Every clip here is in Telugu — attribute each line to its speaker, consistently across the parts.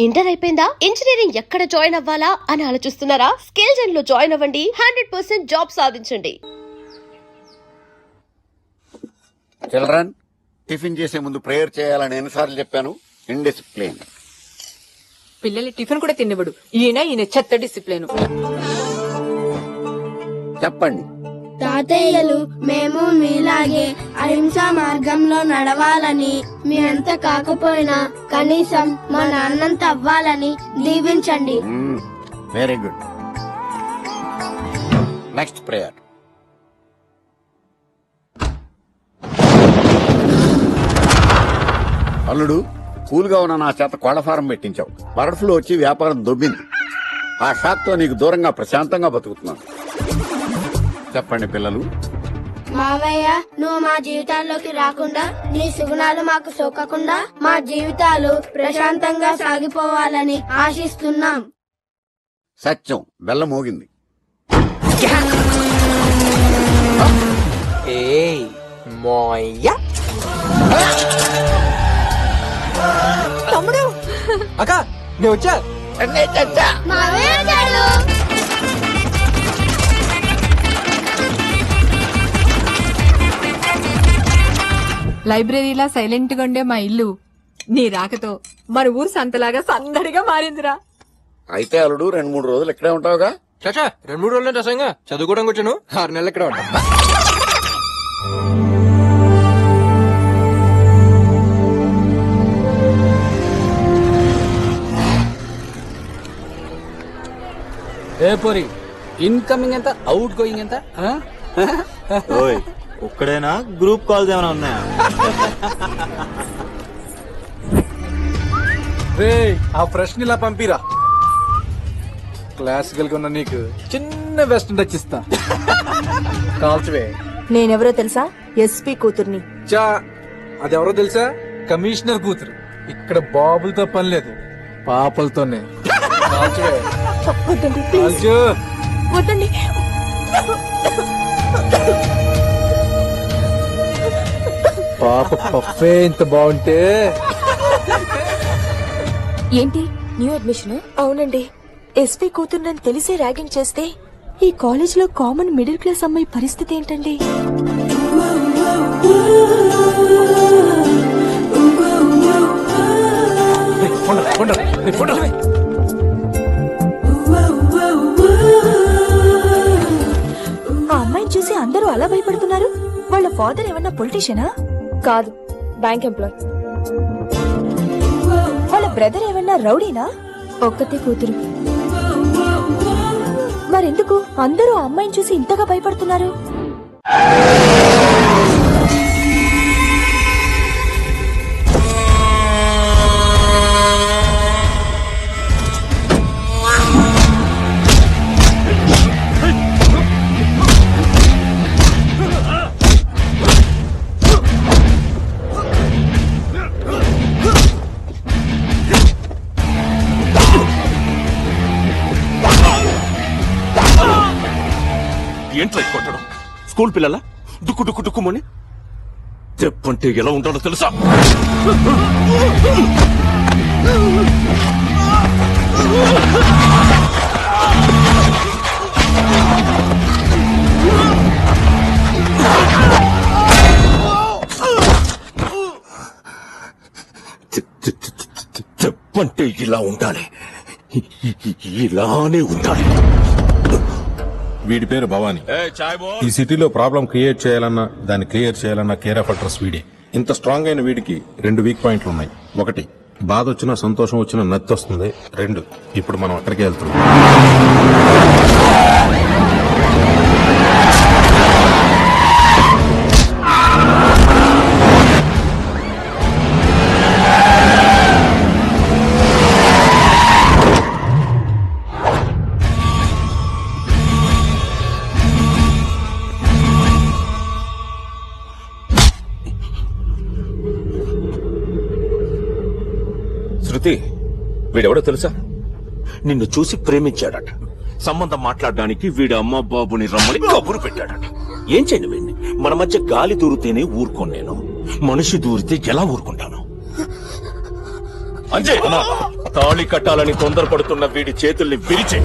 Speaker 1: ఇంటర్ అయిపోయిందా? ఇంజనీరింగ్ ఎక్కడ జాయిన్ అవ్వాలా అని ఆలోచిస్తున్నారా? స్కిల్ జెన్ లో జాయిన్ అవ్వండి. 100% జాబ్ సాధించండి.
Speaker 2: చిల్డ్రన్, టిఫిన్ చేసే ముందు ప్రేయర్ చేయాలని ఎన్నిసార్లు చెప్పాను? ఇండిసిప్లిన్.
Speaker 3: పిల్లలు టిఫిన్ కూడా తినవడు. ఈయన చెత్త డిసిప్లిన్.
Speaker 2: చెప్పండి.
Speaker 4: తాతయ్యలు, మేము మీలాగే అహింసా మార్గంలో నడవాలని, మీ అంత కాకపోయినా కనీసం మా నాన్నంత అవ్వాలని దీవించండి.
Speaker 2: Very good. Next prayer. అల్లుడు, కూల్గా ఉన్న నా చేత కోళ్ల ఫారం పెట్టించావు. బర్డ్ ఫ్లూ వచ్చి వ్యాపారం దొబ్బింది. ఆ షాక్ తో నీకు దూరంగా ప్రశాంతంగా బతుకుతున్నాను. చెప్పండి పిల్లలు.
Speaker 4: మావయ్య, నువ్వు మా జీవితాల్లోకి రాకుండా, నీ సుగుణాలు మాకు సోకకుండా మా జీవితాలు ప్రశాంతంగా సాగిపోవాలని ఆశిస్తున్నాం.
Speaker 2: సత్యం. బెల్ల మోగింది.
Speaker 3: తమ్ముడు
Speaker 5: అక్క నేను వచ్చా.
Speaker 3: లైబ్రరీలా సైలెంట్ గా ఉండే మా ఇల్లు నీ రాకతో మన ఊరు సంతలాగా సందడిగా మారిందిరా.
Speaker 2: అయితే అల్లుడు 2-3 రోజులు ఇక్కడే ఉంటావుగా?
Speaker 5: చాచా 2-3 రోజులు రసంగా చదువుకోవడానికి వచ్చాను. 6 నెలలు ఇక్కడ ఉంటా.
Speaker 6: ఏ పోరి, ఇన్కమింగ్ ఎంత, అవుట్ గోయింగ్ ఎంత?
Speaker 7: ఒక్కడేనా? గ్రూప్ కాల్స్ ఏమైనా ఉన్నాయా?
Speaker 5: రే, ఆ ప్రశ్న ఇలా పంపిరా. క్లాసికల్ గా ఉన్న నీకు చిన్న వెస్టర్న్ టచ్ ఇస్తా. కాల్చవే.
Speaker 8: నేనెవరో తెలుసా? ఎస్పీ కూతుర్ని.
Speaker 5: చా, అదెవరో తెలుసా? కమిషనర్ కూతురు. ఇక్కడ బాబులతో పని లేదు, పాపలతోనే. కాల్చవే.
Speaker 8: వద్దండి, ప్లీజ్.
Speaker 5: కాల్చు.
Speaker 8: వద్దండి.
Speaker 5: పాప పఫే ఇంత బాగుంటే.
Speaker 8: ఏంటి న్యూ అడ్మిషన్? అవునండి. ఎస్పీ కూతుర్నని తెలిసే ర్యాగింగ్ చేస్తే ఈ కాలేజ్ లో కామన్ మిడిల్ క్లాస్ అమ్మాయి పరిస్థితి ఏంటండి? ఆ అమ్మాయిని చూసి అందరూ అలా భయపడుతున్నారు. వాళ్ళ ఫాదర్ ఏమన్నా పొలిటీషియనా? కాదు, బ్యాంక్ ఎంప్లాయ్. వాళ్ళ బ్రదర్ ఏమన్నా రౌడీనా? ఒక్కతే కూతురు. మరెందుకు అందరూ ఆ అమ్మాయిని చూసి ఇంతగా భయపడుతున్నారు?
Speaker 9: ఏంట్రా కొట్టడం? స్కూల్ పిల్లల దుక్కు దుక్కు దుక్కుమని చెప్పంటే ఎలా ఉంటాడో తెలుసా? చెప్పంటే ఇలా ఉండాలి, ఇలానే ఉండాలి.
Speaker 10: వీడి పేరు భవానీ. ఈ సిటీలో ప్రాబ్లం క్రియేట్ చేయాలన్నా, దాన్ని క్లియర్ చేయాలన్నా కేర్ ఆఫ్ అడ్రస్ వీడే. ఇంత స్ట్రాంగ్ అయిన వీడికి 2 వీక్ పాయింట్లు ఉన్నాయి. 1, బాధ వచ్చినా సంతోషం వచ్చినా నత్తి వస్తుంది. 2, ఇప్పుడు మనం అక్కడికి వెళ్తున్నాం.
Speaker 9: శృతి, వీడెవడో తెలుసా? నిన్ను చూసి ప్రేమించాడట. సంబంధం మాట్లాడడానికి వీడి అమ్మ బాబుని రమ్మని కబురు పెట్టాడట. ఏం చేయను వీడిని? మన మధ్య గాలి దూరితేనే ఊరుకోను నేను, మనిషి దూరితే ఎలా ఊరుకుంటాను? అంజయ్ తాళి కట్టాలని తొందరపడుతున్న వీడి చేతుల్ని విరిచే.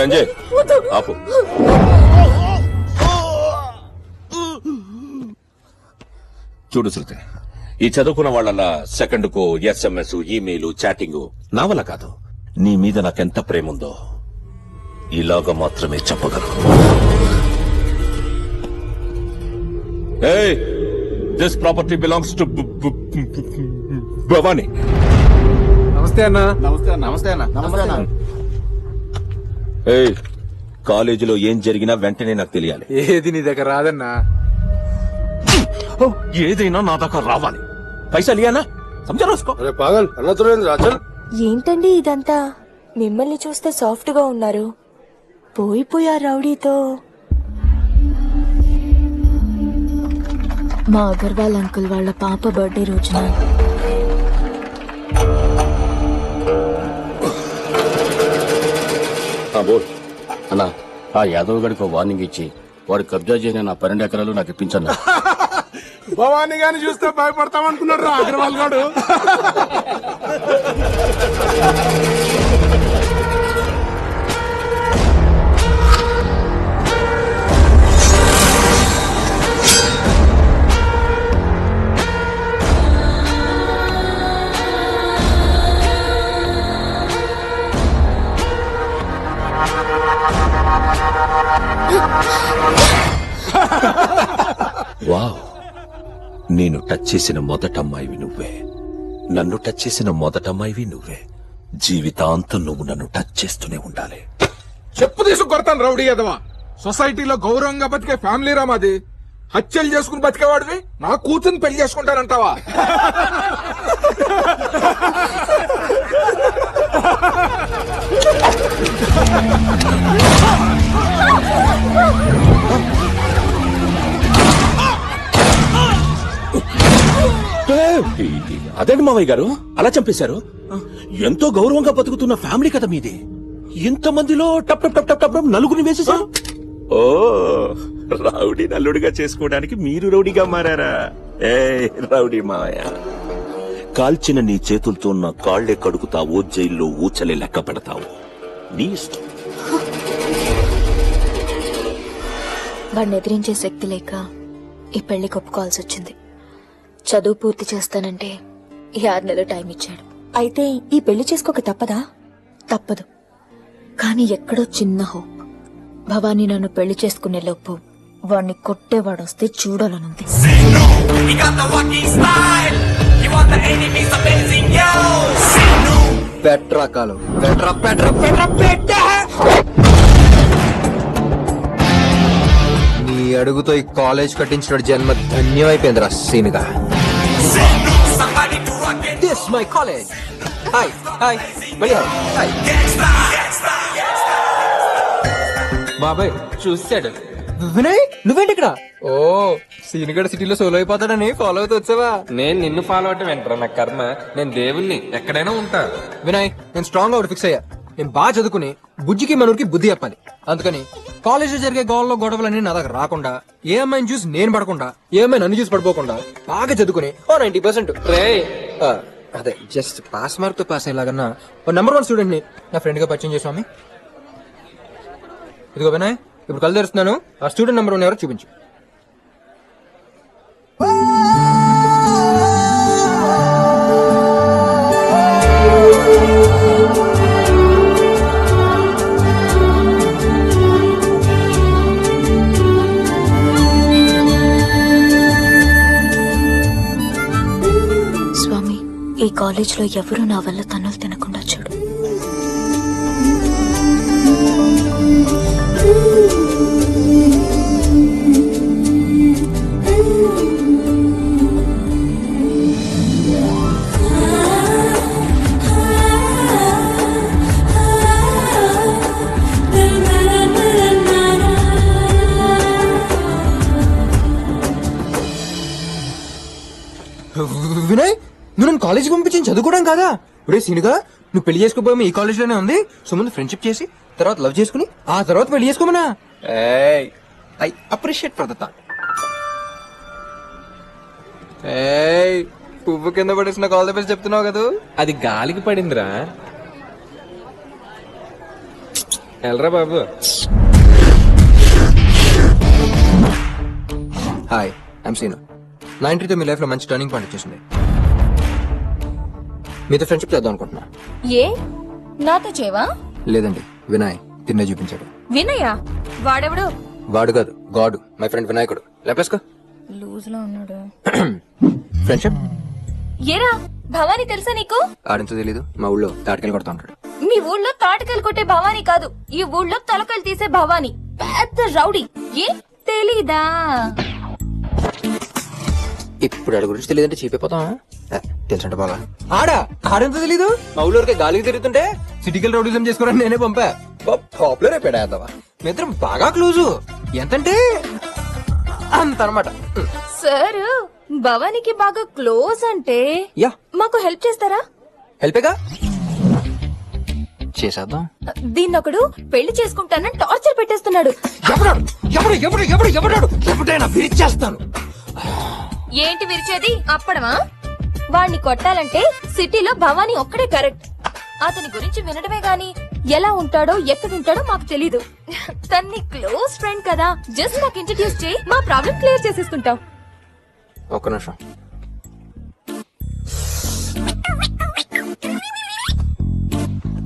Speaker 9: అంజయ్ ఆపు. చూడు శృతి, ఈ చదువుకున్న వాళ్ళ సెకండ్ కు SMS, ఈమెయిల్, చాటింగ్ నా వల్ల కాదు. నీ మీద నాకెంత ప్రేమ ఉందో ఇలాగా మాత్రమే చెప్పగలను. This property belongs to Bhavani.
Speaker 5: నమస్తే అన్న.
Speaker 7: నమస్తే అన్న.
Speaker 9: కాలేజీలో ఏం జరిగినా వెంటనే నాకు తెలియాలి.
Speaker 5: ఏది నీ దగ్గర రాదన్నా.
Speaker 9: ఏదైనా నా దాకా రావాలి. పైసలు ఇయ్యానా సమజా రాసుకో.
Speaker 8: ఏంటండి ఇదంతా? మిమ్మల్ని చూస్తే సాఫ్ట్ గా ఉన్నారు, పోయిపోయా రౌడీతో. మా అగర్వాల్ అంకుల్ వాళ్ళ పాప బర్త్డే రోజున
Speaker 6: అన్నా, ఆ యాదవ్ గడికి వార్నింగ్ ఇచ్చి వాడు కబ్జా చేసిన నా 12 ఎకరాలు నాకు ఇప్పించన్నా.
Speaker 10: భవానీ గాని చూస్తే భయపడతామనుకున్నాడు అగర్వాల్ గాడు.
Speaker 9: వావ్, నేను టచ్ చేసిన మొదట అమ్మాయివి నువ్వే, నన్ను టచ్ చేసిన మొదట అమ్మాయివి నువ్వే. జీవితాంతం నువ్వు నన్ను టచ్ చేస్తూనే ఉండాలి.
Speaker 10: చెప్పు తీసుకు కొడతాను రౌడీ ఎదవా. సొసైటీలో గౌరవంగా బతికే ఫ్యామిలీ రా మాది. హత్యలు చేసుకుని బతికేవాడివి నా కూతుర్ని పెళ్లి చేసుకుంటానంటావా?
Speaker 9: అదేంటి మావయ్య గారు అలా చంపేశారు? ఎంతో గౌరవంగా బతుకుతున్న ఫ్యామిలీ కదా మీది. ఇంతమందిలో టప్ టప్ టప్ టప్ టప్ నలుగురిని వేసేశారు. ఓ, రౌడీ నల్లుడిగా చేసుకోవడానికి మీరు రౌడీగా మారారా? ఏ రౌడీ మావయ్య, కాల్చిన నీ చేతులతో నా కాళ్లే కడుగుతావో, జైల్లో ఊచలే లెక్క పెడతావు, నీ ఇష్టం.
Speaker 8: వాడిని ఎదిరించే శక్తి లేక ఈ పెళ్లి ఒప్పుకోవాల్సి వచ్చింది. చదువు పూర్తి చేస్తానంటే ఈ 6 నెలలు టైం ఇచ్చాడు. అయితే ఈ పెళ్లి చేసుకోక తప్పదా? తప్పదు, కానీ ఎక్కడో చిన్న హోప్. భవానీ నన్ను పెళ్లి చేసుకునే లోపు వాణ్ణి కొట్టేవాడొస్తే చూడాలనుంది.
Speaker 5: పెట్రా కాలం, పెట్రా పెట్రా పెట్రా పెట్ట. నీ అడుగుతో ఈ కాలేజ్ కట్టించిన జన్మ ధన్యమైపోయిందిరా సీనుగా. This my college. Hi hi hi. బాబాయ్ చూసాడు. వినయ్ నువ్వేంటి ఇక్కడ? ఓ, సీనిగడ్ సిటీలో సోలో అయిపోతాడని ఫాలో అవుతూ వచ్చావా?
Speaker 11: నేను నిన్ను ఫాలో అవటం ఏంట్రా నా కర్మ. నేను దేవుణ్ణి, ఎక్కడైనా ఉంటా.
Speaker 5: వినయ్, నేను స్ట్రాంగ్ అవుట్ ఫిక్స్ అయ్యా. నేను బాగా చదువుకుని బుజ్జికి మనూరికి బుద్ధి చెప్పాలి. అందుకని కాలేజ్ లో జరిగే గోల్లో గొడవలన్నీ నా దగ్గర రాకుండా, ఏ అమ్మాయిని చూసి నేను పడకుండా, ఏ అమ్మాయి నన్ను చూసి పడిపోకుండా బాగా చదువుకుని 90% అదే జస్ట్ పాస్ మార్క్ తో పాస్ అయ్యేలాగన్నా నెంబర్ 1 స్టూడెంట్ ని నా ఫ్రెండ్ గా పరిచయం చేసామి. ఇదిగో వినయ్, ఇప్పుడు కళ్ళు తెరుస్తున్నాను. ఆ స్టూడెంట్ నెంబర్ 1 ఎవరో చూపించు.
Speaker 8: స్వామి, ఈ కాలేజ్ లో ఎవరు నా వల్ల తన్నులు తినకుండా చూడు.
Speaker 5: వినయ్, నువ్వు నన్ను కాలేజీకి పంపించి చదువుకోవడం కాదా? ఒరే సీనుగా నువ్వు పెళ్లి చేసుకోబోయే ఈ కాలేజ్ లోనే ఉంది. సో ముందు ఫ్రెండ్షిప్ చేసి తర్వాత లవ్ చేసుకుని ఆ తర్వాత పెళ్లి చేసుకోమనా. I appreciate for the thought. పువ్వు కింద పడేసిన కాల్ ద బెస్ట్ చెప్తున్నావు కదా.
Speaker 11: అది గాలికి పడిందిరా. ఎల్రా బాబు.
Speaker 5: Hi I'm Seenu. 93 మీ లైఫ్ లో మంచి టర్నింగ్ పాయింట్ వచ్చేసింది. మీతో ఫ్రెండ్షిప్ చేద్దాం అనుకుంటున్నా.
Speaker 8: ఏ నాతో చేవా?
Speaker 5: లేదండి, వినయ్ తిన్నే చూపించాడు.
Speaker 8: వినయా? వాడెవడు?
Speaker 5: వాడు కాదు, గాడు. మై ఫ్రెండ్ వినాయకుడు. లేపేసుకో.
Speaker 8: లూజ్ లో ఉన్నాడు.
Speaker 5: ఫ్రెండ్షిప్
Speaker 8: ఏరా భవానీ తెలుసా నీకు?
Speaker 5: ఆడించో తెలీదు, మా ఊళ్ళో తాటికెళ్ళి కొడతా ఉంటాడు.
Speaker 8: మీ ఊళ్ళో తాటకాయలు కొట్టే భవానీ కాదు, ఈ ఊళ్ళో తలకాయలు తీసే భవానీ. పెద్ద రౌడీ. ఏ తెలీదా?
Speaker 5: ఇప్పుడు ఆడి గురించి తెలియదంటే చీపైపోతాం. తెలుసంట బాగా. ఆడెంత తెలీదు, మా ఊళ్ళోకి గాలికి తిరుగుతుంటే సిటీకల్ రౌడిజం చేసుకోవడానికి నేనే పంపా. పాపులర్ అయిపోయాడా. మీ ఇద్దరం బాగా క్లోజు. ఎంతంటే అంత అనమాట.
Speaker 8: సార్ భవానీకి బాగా క్లోజ్ అంటే
Speaker 5: యా,
Speaker 8: మాకు హెల్ప్ చేస్తారా?
Speaker 5: హెల్పేగా చేసేద్దాం.
Speaker 8: దీన్నొకడు పెళ్లి చేసుకుంటానని టార్చర్ పెట్టేస్తున్నాడు.
Speaker 5: ఎప్పుడైనా విరిచేస్తాను.
Speaker 8: ఏంటి విరిచేది? అప్పడమా? వాణ్ణి కొట్టాలంటే సిటీలో భవానీ ఒక్కడే కరెక్ట్. అతని గురించి వినడమే గాని ఎలా ఉంటాడో ఎక్కడుంటాడో మాకు తెలీదు. తన్ని క్లోజ్ ఫ్రెండ్ కదా, జస్ట్ నాకు ఇంట్రడ్యూస్ చేయి, మా ప్రాబ్లం క్లియర్ చేసేసుకుంటాం.
Speaker 5: ఒక్క నిమిషం.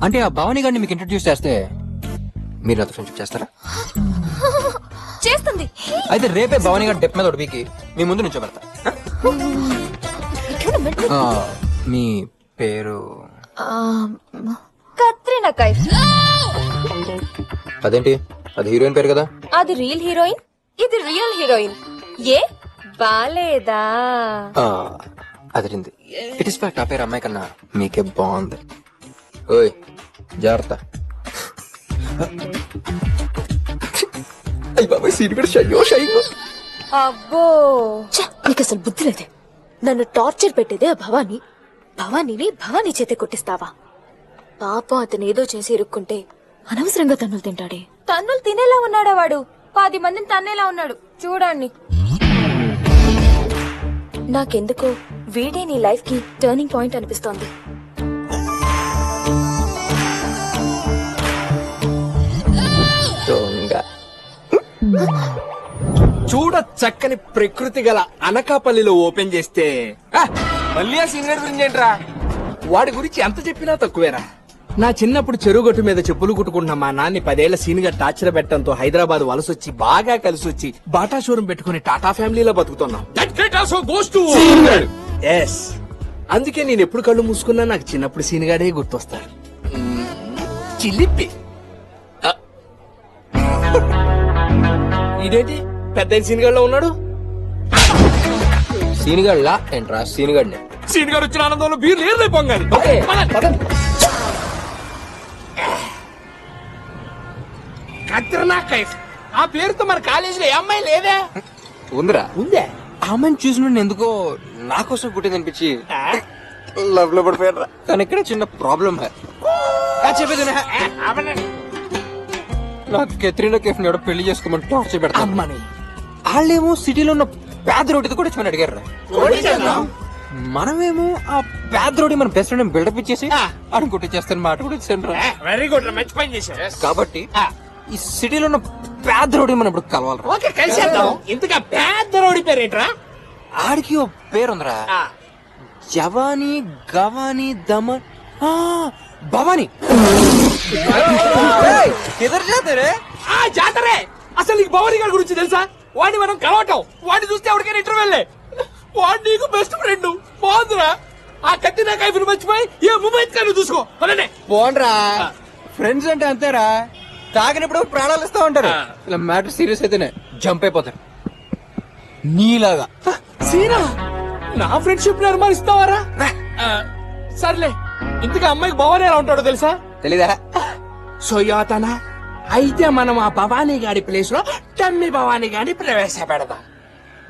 Speaker 5: అంటే ఆ భవానీ గారిని మీకు ఇంట్రడ్యూస్ చేస్తే మీరు నాతో ఫ్రెండ్షిప్ చేస్తారా?
Speaker 8: చేస్తుంది.
Speaker 5: అయితే రేపే భవానీ గారి డెప్ మీద ఒడిపీకి మీ ముందు నుంచో పెడతా. మీ పేరు?
Speaker 8: కత్రినా కైఫ్.
Speaker 5: అదేంటి, అది హీరోయిన్ పేరు కదా.
Speaker 8: అది రియల్ హీరోయిన్, ఇది రియల్ హీరోయిన్. ఏ బాలేదా?
Speaker 5: అదిరింది. ఇట్ ఇస్ ఫ్యాక్ట్ ఆ పేరు అమ్మాయి కన్నా మీకే బాగుంది. ఓయ్ జాగ్రత్త.
Speaker 8: అబ్బో నీకు అసలు బుద్ధి లేదే. నన్ను టార్చర్ పెట్టేదే ఆ భవానీ. భవానీని భవానీ చేతే కొట్టిస్తావా? పాపం అతను ఏదో చేసి ఇరుక్కుంటే అనవసరంగా తన్నులు తింటాడే. తన్నులు తినేలా ఉన్నాడా వాడు? 10 మందిని తన్నేలా ఉన్నాడు చూడండి. నాకెందుకో వీడే నీ లైఫ్ కి టర్నింగ్ పాయింట్ అనిపిస్తోంది.
Speaker 11: చూడ చక్కని ప్రకృతి గల అనకాపల్లిలో ఓపెన్ చేస్తే మళ్ళీ ఆ సీనియర్ గురించి ఏంట్రా? వాడి గురించి ఎంత చెప్పినా తక్కువేరా. నా చిన్నప్పుడు చెరుగొట్టు మీద చెప్పులు కుట్టుకుంటున్న మా నాన్ని 10 ఏళ్ల సీనియర్ టార్చర్ పెట్టడంతో హైదరాబాద్ వలసొచ్చి బాగా కలిసి వచ్చి బాటా షోరూం పెట్టుకుని టాటా ఫ్యామిలీలో బతుకుతున్నాం. ఎస్, అందుకే నేను ఎప్పుడు కళ్ళు మూసుకున్నా నాకు చిన్నప్పుడు సీనిగాడే గుర్తొస్తాడు. చిలిపి. ఇదేంటి పెద్ద సీనిగాడిలో ఉన్నాడు?
Speaker 5: సీనిగాడ్లా ఏంట్రా? సీనిగాడిని.
Speaker 11: సీనిగాడు వచ్చిన ఆనందంలో బీర్లు ఏర్లే పొంగాలి. కత్రినా కైఫ్ ఆ పేరుతో మన కాలేజీలో ఏ అమ్మాయి లేదే?
Speaker 5: ఉందిరా.
Speaker 11: ఉందే.
Speaker 5: ఆ అమ్మాయిని చూసిన ఎందుకో నా కోసం పుట్టింది అనిపించి లవ్ లో పడిపోయారా. కానీ ఇక్కడ చిన్న ప్రాబ్లం చెప్పేది. నాకు కెత్రీనా కేఫ్ ఎవడో పెళ్లి చేసుకోమని టార్చర్ పెడతా.
Speaker 11: అమ్మని
Speaker 5: వాళ్ళేమో సిటీలో ఉన్న పేద రోడ్డు కూడా వచ్చి అడిగారు. మనమేమో ఆ పేద రోడ్డు మన బెస్ట్ ఫ్రెండ్ బిల్డప్ ఇచ్చేసి అని కొట్టించేస్తాను మాట కూడా ఇచ్చాను.
Speaker 11: వెరీ గుడ్, మంచి పని చేశారు.
Speaker 5: కాబట్టి ఈ సిటీలో ఉన్న పేద రోడ్డు మనం ఇప్పుడు కలవాలి.
Speaker 11: ఓకే, కలిసేద్దాం. ఇంతగా పేద రోడ్డు పేరేట్రా?
Speaker 5: ఆడికి ఓ పేరుందిరా. జవానీ గవానీ దమన్ భవానీ.
Speaker 11: జాతరే. అసలు నీకు భవానీ గారి గురించి తెలుసా? వాడిని మనం కలవటం, వాడిని చూస్తే ఎవరికైనా ఇంటర్వ్యూలే. వాడు నీకు బెస్ట్ ఫ్రెండ్. బాగుందిరా. ఆ కత్తినా కైఫ్ని మర్చిపోయి ఏ ముంబైత్ కానీ చూసుకో.
Speaker 5: పోన్రా, ఫ్రెండ్స్ అంటే అంతేరా. తాగినప్పుడు ప్రాణాలు ఇస్తా ఉంటారు. ఇలా మ్యాటర్ సీరియస్ అయితేనే జంప్ అయిపోతారు. నీలాగా.
Speaker 11: సీనా, నా ఫ్రెండ్షిప్ ని అనుమానిస్తావారా? సర్లే, ఇంతగా అమ్మాయికి భవానీ ఎలా ఉంటాడో తెలుసా?
Speaker 5: తెలీదా?
Speaker 11: సోయాతనా. అయితే మనం ఆ భవానీ గారి ప్లేస్ లో డమ్మి భవానీ గారిని ప్రవేశపెడదాం.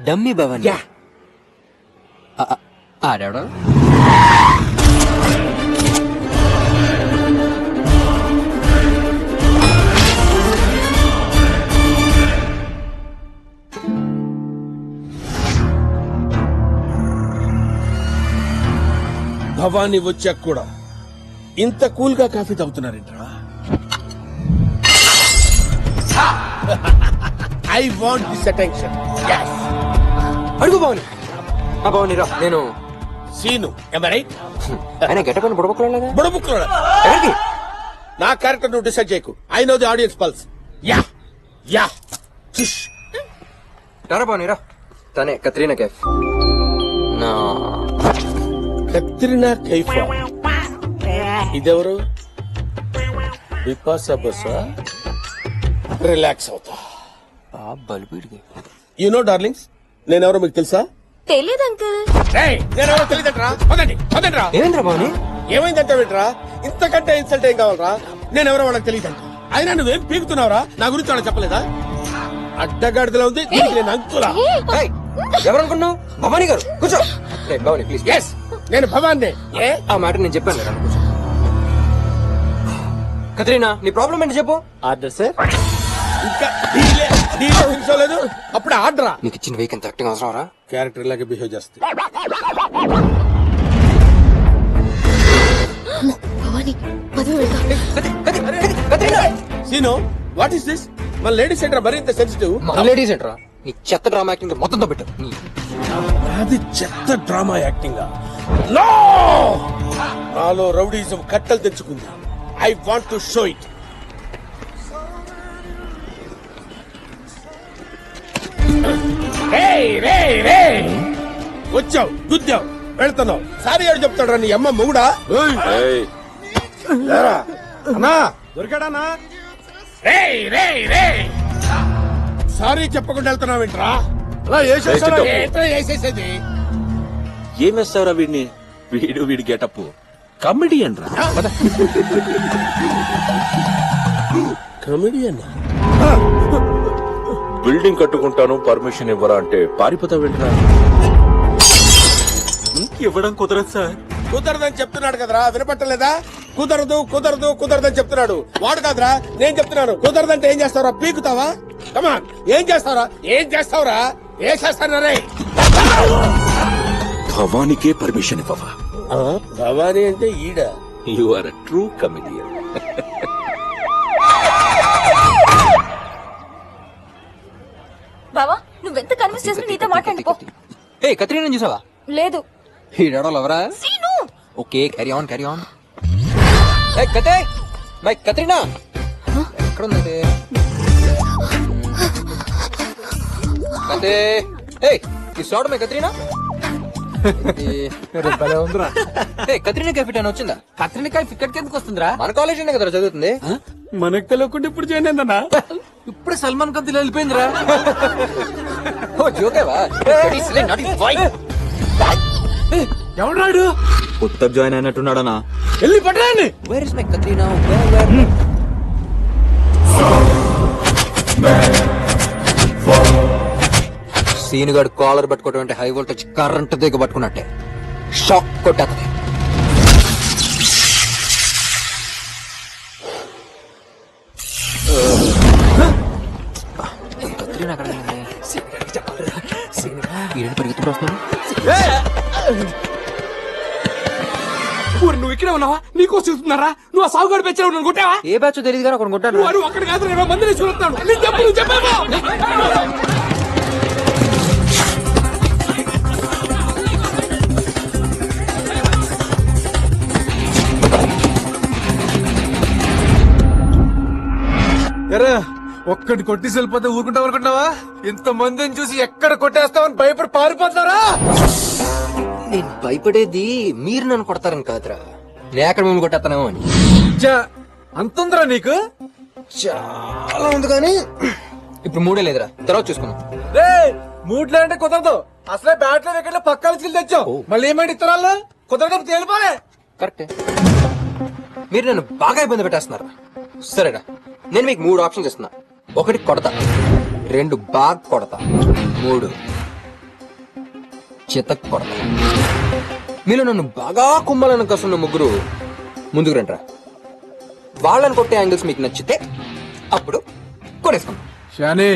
Speaker 5: డమ్మి భవానీ? ఆడాడు.
Speaker 11: భవానీ వచ్చాక కూడా ఇంత కూల్ గా కాఫీ తాగుతున్నారేంట్రా? I want this attention.
Speaker 5: అడుగు భవాని. భవాని రా, నేను
Speaker 11: సీను. am I right?
Speaker 5: ఆయన గెటప్ అని బుడబుక్కలాగా.
Speaker 11: బుడబుక్కులోడా?
Speaker 5: ఎవరికి?
Speaker 11: నా క్యారెక్టర్ నువ్వు డిసైడ్ చేయకు. I know the audience pulse. Yeah yeah
Speaker 5: రా భవాని రా. తనే కత్రీనా కైఫ్. నా
Speaker 11: కత్రినా కైఫ్. ఇదెవరు? బిపాసా బసా. రిలాక్స్ అవుతా. యు నో డార్లింగ్స్, నేనెవరో మీకు తెలుసా?
Speaker 8: తెలియదు అంకుల్.
Speaker 11: నేనెవరో తెలియదంటరా? పదండి.
Speaker 5: ఏమైందిరా భవాని?
Speaker 11: ఏమైందంటే వింటరా, ఇంతకంటే ఇన్సల్ట్ ఏం కావాలరా? నేనెవరో వాళ్ళకి తెలియదంట. అయినా నువ్వేం పీకుతున్నావురా? నా గురించి వాళ్ళకి చెప్పలేదా? అడ్డగాడిదలా ఉంది దీనికి నేను అంకులా.
Speaker 5: ఎవరనుకున్నావు? భవానీ గారు కూర్చో. భవానీ ప్లీజ్.
Speaker 11: ఎస్, నేను భవాన్ని.
Speaker 5: ఆ మాట నేను చెప్పాను కదా, కూర్చో. కత్రీనా, నీ ప్రాబ్లం ఏంటి చెప్పు.
Speaker 11: Order sir. ఇంకా కూర్చోలేదు, అప్పుడే ఆర్డరా?
Speaker 5: నీకు ఇచ్చిన వీక్ ఎంత యాక్టింగ్ అవసరం రా?
Speaker 11: క్యారెక్టర్ లాగే బిహేవ్ చేస్తుంది.
Speaker 8: భవానీ పది వెళ్తా.
Speaker 11: Seenu, what is this? మన లేడీస్ సెంటర్ మరి ఇంత సెన్సిటివ్.
Speaker 5: మన లేడీస్ ఏంట్రా? నీ చెత్త డ్రామా యాక్టింగ్ మొత్తంతో పెట్టు.
Speaker 11: అది చెత్త డ్రామా యాక్టింగ్. నాలో రౌడీజం కట్టలు తెచ్చుకుంది. I want to show it. వచ్చావు, గుద్దావు, వెళ్తున్నావు. సారీ ఏడు చెప్తాడు నీ అమ్మ మొగుడా? అన్నా దొరికాడన్నా? సారీ చెప్పకుండా వెళ్తున్నావేంట్రా? వేసేసేది
Speaker 9: ఏమేస్తావురా వీడిని? వీడి గెటప్ కమెడియన్ రా.
Speaker 11: కమెడియన్.
Speaker 9: బిల్డింగ్ కట్టుకుంటాను పర్మిషన్ ఇవ్వరా అంటే పారిపోతావేంట్రా? ఇవ్వడం కుదరదు సార్.
Speaker 11: కుదరదని చెప్తున్నాడు కదరా, వినపట్టలేదా? కుదరదని చెప్తున్నాడు. వాడు కాదురా, నేను చెప్తున్నాను. కుదరదంటే ఏం చేస్తావురా? పీకుతావా? కమాన్, ఏం చేస్తావురా? ఏ చేస్తానరే?
Speaker 9: భవానీకే పర్మిషన్ ఇవ్వవా?
Speaker 11: భవానీ అంటే ఈడ.
Speaker 9: You are a true comedian.
Speaker 8: బావా నువ్వెంత కన్విన్స్ చేసిన నీతో మాట్లాడుకో.
Speaker 5: ఏ కత్రీనా చూసావా?
Speaker 8: లేదు.
Speaker 5: ఈ డడోలు ఎవరా?
Speaker 8: సీను.
Speaker 5: Okay, carry on. ఏ కతే, మై కత్రీనా ఎక్కడ ఉంది? కతే, ఏ ఈ సోడ మై కత్రీనా. కత్రీనా కైఫ్ అని వచ్చిందా?
Speaker 11: కత్రినా కైఫ్ ఇక్కడికి ఎందుకు వస్తుందిరా?
Speaker 5: మన కాలేజ్ కదా చదువుతుంది.
Speaker 11: మనకు తెలియకుండా ఇప్పుడు చేయలేదన్నా.
Speaker 5: ఇప్పుడే సల్మాన్ ఖాన్ వెళ్ళిపోయిందిరా. ఓ జోకేవా?
Speaker 11: ఎవడాడు?
Speaker 7: కొత్త జాయిన్ అయినట్టున్నాడనా?
Speaker 11: వెళ్ళి పట్టరాన్ని.
Speaker 5: Where is my Katrina? సీనుగాడు కాలర్ పట్టుకోవటం అంటే హై వోల్టేజ్ కరెంట్ దిగ పట్టుకున్నట్టే. షాక్ కొట్టేస్తుంది. కత్రీనా అక్కడ పరిగెత్తుకు వస్తున్నాను.
Speaker 11: నువ్వు ఇక్కడే ఉన్నావా? నీకోసం చూస్తున్నారా? నువ్వు ఆ సాగుగాడు పెంచావు, నన్ను కొట్టావా?
Speaker 5: ఏ బ్యాచ్ తెలియదు కానీ ఒకటి కొట్టాను.
Speaker 11: నువ్వు అక్కడ కాదు, 20 మందిని చూస్తున్నాను. నేను చెప్పు, నువ్వు చెప్పావా?
Speaker 7: ఎరా ఒక్కటి కొట్టేసి వెళ్ళిపోతే ఊరుకుంటావు అనుకుంటున్నావా? ఇంత మందిని చూసి ఎక్కడ కొట్టేస్తావని భయపడి పారిపోతున్నారా?
Speaker 5: నేను భయపడేది మీరు నన్ను కొడతారని కాదురా, నేను ఎక్కడ మిమ్మల్ని కొట్టేస్తానేమో అని.
Speaker 7: అంతుందిరా నీకు?
Speaker 5: చాలా ఉంది కానీ ఇప్పుడు మూడే లేదురా, తర్వాత చూసుకున్నాం.
Speaker 7: మూడ్లే అంటే కుదరదు. అసలే బ్యాట్లో వికెట్లో పక్కాలు చిల్లు తెచ్చావు. మళ్ళీ ఏమైంది ఇత్తనాలు? కుదరదు, తేలిపోలే.
Speaker 5: కరెక్టే, మీరు నన్ను బాగా ఇబ్బంది పెట్టేస్తున్నారు. సరేరా, నేను మీకు 3 ఆప్షన్స్ ఇస్తున్నా. 1 కొడతా, 2 బాగా కొడతా, 3 చితక్ కొడతా. మీరు నన్ను బాగా కుమ్మాలని కసున్న ముగ్గురు ముందుకు రండిరా. వాళ్ళని కొట్టే యాంగిల్స్ మీకు నచ్చితే అప్పుడు కొనేసుకుందాం.
Speaker 7: షాని,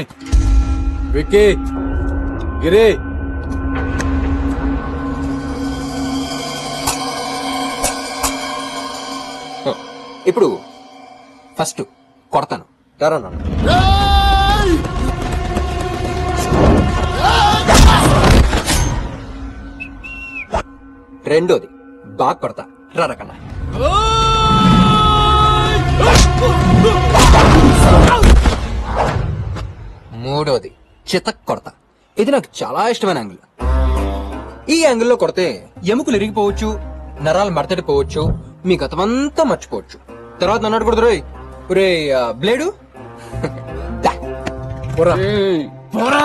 Speaker 7: విక్కీ, గిరి
Speaker 5: ఇప్పుడు ఫస్ట్ కొడతాను రారా నాన్న. రెండోది బాగా కొడతా రారా కన్నా. మూడోది చితక్ కొడతా. ఇది నాకు చాలా ఇష్టమైన యాంగిల్. ఈ యాంగిల్లో కొడితే ఎముకలు ఇరిగిపోవచ్చు, నరాలు మడతడిపోవచ్చు, మీ గతమంతా మర్చిపోవచ్చు. తర్వాత నన్ను అడగకూడదు రోయ్. రే బ్లేడు దా. పోరా. పోరా.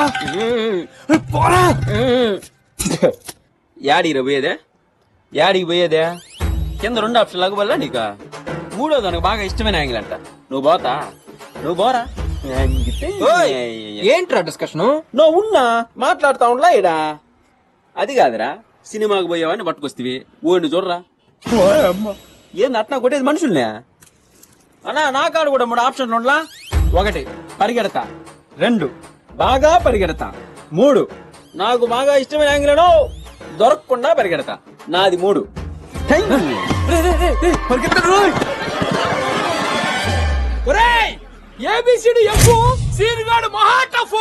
Speaker 5: పోరా.
Speaker 11: యాడికి పోయేదే యాడికి పోయేదే కింద 2 ఆప్షన్ లాగా వల్ల నీకు మూడో దానికి బాగా ఇష్టమైన యాంగిల్ అంట. నువ్వు పోతా నువ్వు పోరా.
Speaker 5: ఓయ్, ఏంట్రా డిస్కషన్?
Speaker 11: నువ్వు ఉన్నా మాట్లాడుతా ఉండలా ఇడా. అది కాదురా, సినిమాకి పోయేవాడిని పట్టుకొస్తేవి ఓడిని చూడరా. ఏంది అట్నా కొట్టేది మనుషుల్నే? అన్నా నా కాడు కూడా 3 ఆప్షన్లు ఉండలా. 1 పరిగెడతా, 2 బాగా పరిగెడతా, 3 నాకు బాగా ఇష్టమైన యాంగిల్ దొరకకుండా పరిగెడతా. నాది 3. ఏబిసిడి ఎఫ్ సీన్ గాడు మహా టఫ్.